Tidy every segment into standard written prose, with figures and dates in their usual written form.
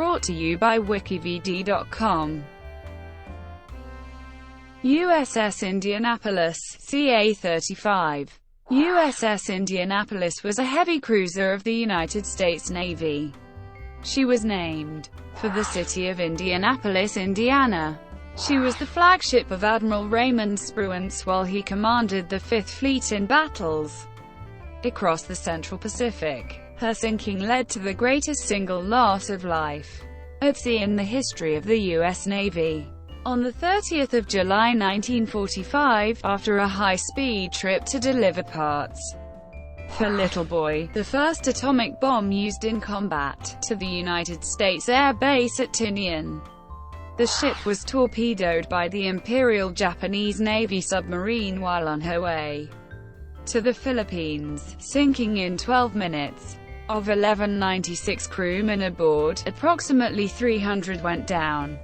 Brought to you by WikiVidi.com. USS Indianapolis, CA-35. USS Indianapolis was a heavy cruiser of the United States Navy. She was named for the city of Indianapolis, Indiana. She was the flagship of Admiral Raymond Spruance while he commanded the Fifth Fleet in battles across the Central Pacific. Her sinking led to the greatest single loss of life at sea in the history of the U.S. Navy. On 30 July 1945, after a high-speed trip to deliver parts for Little Boy, the first atomic bomb used in combat, to the United States Air Base at Tinian, the ship was torpedoed by the Imperial Japanese Navy submarine while on her way to the Philippines, sinking in 12 minutes. Of 1196 crewmen aboard, approximately 300 went down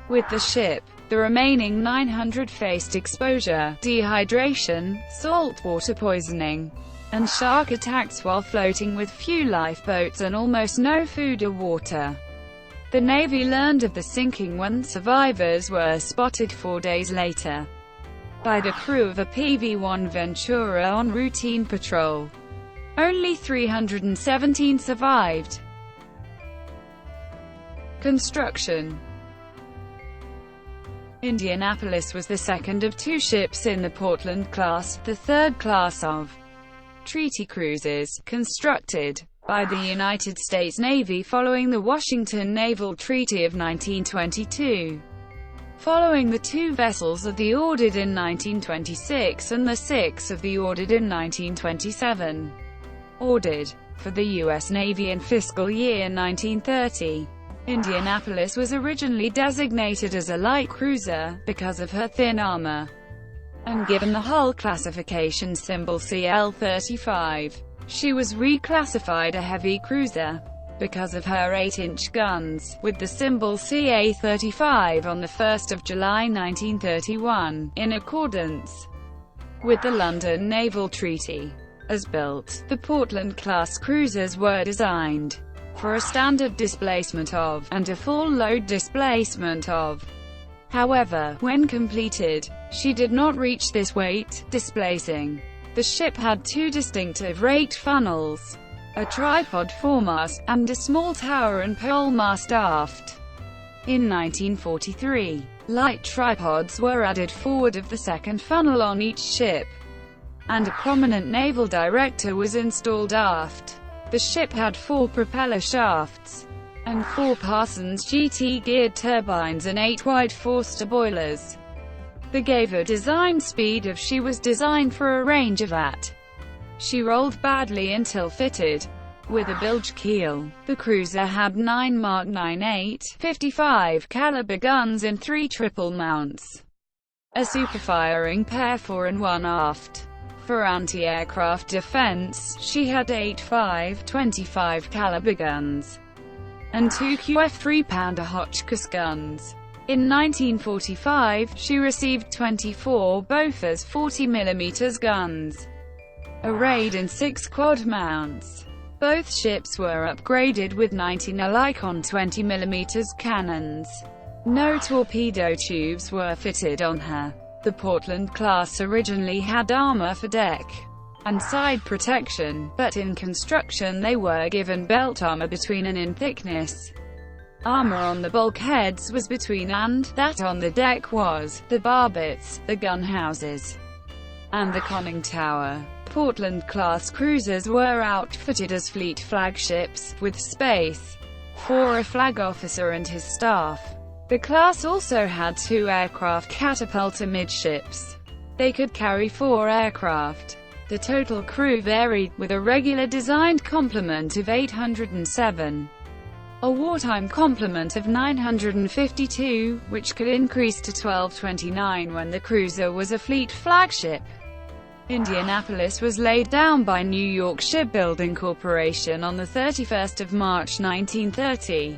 with the ship. The remaining 900 faced exposure, dehydration, saltwater poisoning, and shark attacks while floating with few lifeboats and almost no food or water. The Navy learned of the sinking when survivors were spotted 4 days later by the crew of a PV-1 Ventura on routine patrol. Only 317 survived. Construction. Indianapolis was the second of two ships in the Portland class, the third class of treaty cruisers, constructed by the United States Navy following the Washington Naval Treaty of 1922. Following the two vessels of the ordered in 1926 and the six of the ordered in 1927. Ordered for the U.S. Navy in fiscal year 1930. Indianapolis was originally designated as a light cruiser, because of her thin armor, and given the hull classification symbol CL-35. She was reclassified a heavy cruiser, because of her 8-inch guns, with the symbol CA-35 on 1 July 1931, in accordance with the London Naval Treaty. As built, the Portland-class cruisers were designed for a standard displacement of, and a full load displacement of. However, when completed, she did not reach this weight, displacing. The ship had two distinctive rate funnels, a tripod foremast, and a small tower and pole mast aft. In 1943, light tripods were added forward of the second funnel on each ship, and a prominent naval director was installed aft. The ship had 4 propeller shafts, and 4 Parsons GT-geared turbines and 8 wide Forster boilers. The gave a design speed of. She was designed for a range of at. She rolled badly until fitted with a bilge keel. The cruiser had 9 Mark 9.8 .55 caliber guns and 3 triple mounts, a superfiring pair fore and one aft. For anti-aircraft defense, she had 8 .525 caliber guns and 2 QF 3-pounder Hotchkiss guns. In 1945, she received 24 Bofors 40mm guns, a raid and 6 quad mounts. Both ships were upgraded with 19 Lycon 20mm cannons. No torpedo tubes were fitted on her. The Portland class originally had armor for deck and side protection, but in construction they were given belt armor between and in thickness. Armor on the bulkheads was between and that on the deck was the barbets, the gun houses, and the conning tower. Portland-class cruisers were outfitted as fleet flagships, with space for a flag officer and his staff. The class also had 2 aircraft catapult amidships. They could carry 4 aircraft. The total crew varied, with a regular designed complement of 807, a wartime complement of 952, which could increase to 1229 when the cruiser was a fleet flagship. Indianapolis was laid down by New York Shipbuilding Corporation on 31 March 1930.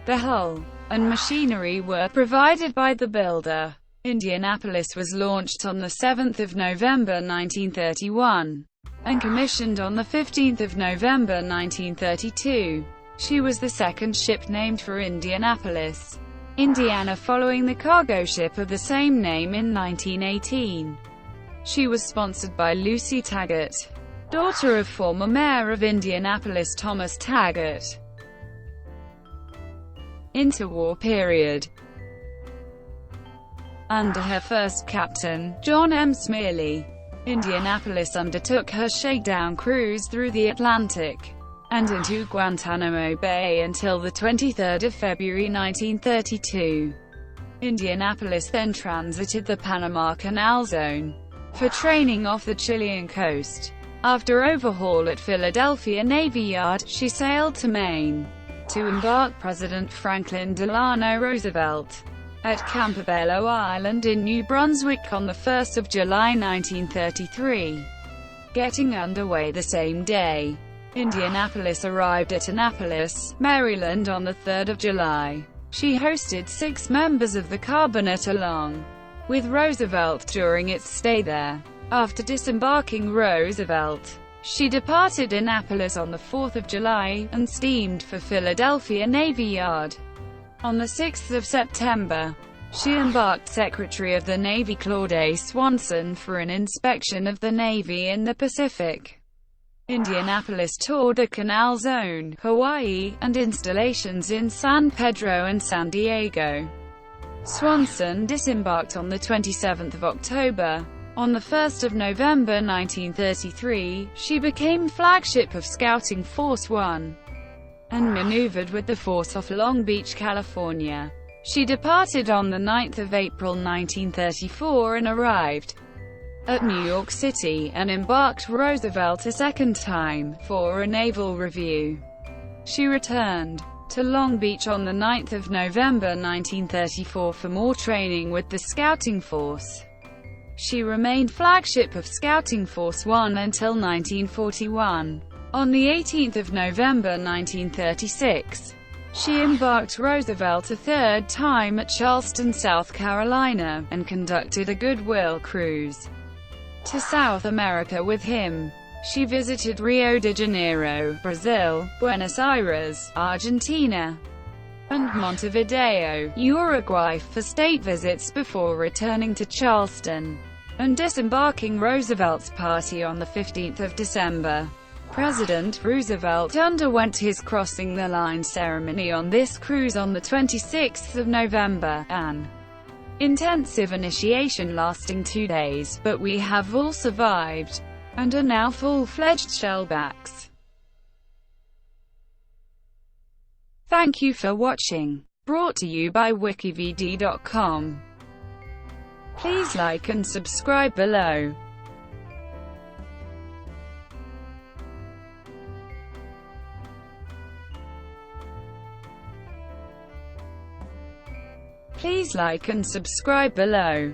The hull and machinery were provided by the builder. Indianapolis was launched on 7 November 1931, and commissioned on 15 November 1932. She was the second ship named for Indianapolis, Indiana, following the cargo ship of the same name in 1918. She was sponsored by Lucy Taggart, daughter of former mayor of Indianapolis Thomas Taggart. Interwar period. Under her first captain, John M. Smearley, Indianapolis undertook her shakedown cruise through the Atlantic and into Guantanamo Bay until the 23rd of February 1932. Indianapolis then transited the Panama Canal Zone for training off the Chilean coast. After overhaul at Philadelphia Navy Yard, she sailed to Maine to embark President Franklin Delano Roosevelt at Campobello Island in New Brunswick on 1 July 1933. Getting underway the same day, Indianapolis arrived at Annapolis, Maryland on 3 July. She hosted 6 members of the cabinet along with Roosevelt during its stay there. After disembarking Roosevelt, she departed Annapolis on 4 July, and steamed for Philadelphia Navy Yard. On 6 September, she embarked Secretary of the Navy Claude A. Swanson for an inspection of the Navy in the Pacific. Indianapolis toured the Canal Zone, Hawaii, and installations in San Pedro and San Diego. Swanson disembarked on 27 October. On 1 November 1933, she became flagship of Scouting Force 1 and maneuvered with the force off Long Beach, California. She departed on 9 April 1934 and arrived at New York City, and embarked Roosevelt a second time for a naval review. She returned to Long Beach on 9 November 1934 for more training with the Scouting Force. She remained flagship of Scouting Force 1 until 1941. On 18 November 1936, she embarked Roosevelt a third time at Charleston, South Carolina, and conducted a goodwill cruise to South America with him. She visited Rio de Janeiro, Brazil, Buenos Aires, Argentina, and Montevideo, Uruguay for state visits before returning to Charleston and disembarking Roosevelt's party on 15 December. President Roosevelt underwent his crossing the line ceremony on this cruise on 26 November, an intensive initiation lasting 2 days, but we have all survived and are now full-fledged shellbacks. Thank you for watching. Brought to you by WikiVidi.com. Please like and subscribe below. Please like and subscribe below.